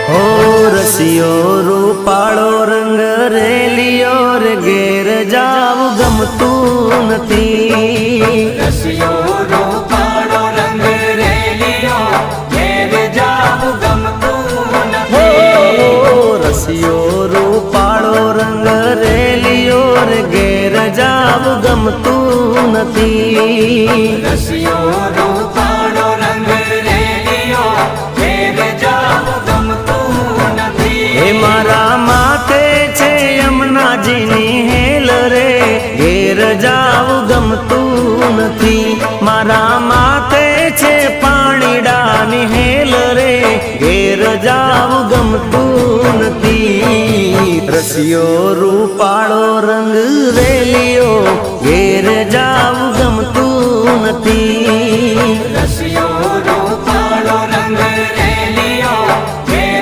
ઓ રસિયો રૂપાળો રંગ રેલિયો રે ઘેર જાવ ગમતું નથી રસિયો રૂપાળો રંગ રેલિયો ઘેર જાવ ગમતું નથી રસિયો રૂપાળો રંગ રેલિયો રે ઘેર જાવ ગમતું નથી રસિયો રૂપાળો રંગ રેલિયો ઘેર જાવ ગમતું નથી હે મારા માથે છે યમુનાજીની હેલ રે ઘેર જાવ ગમતું નથી મારા માથે છે પાણીડાની હેલ રે ઘેર જાવ ગમતું નથી રસિયો રૂપાળો રંગ રેલિયો ઘેર જાવ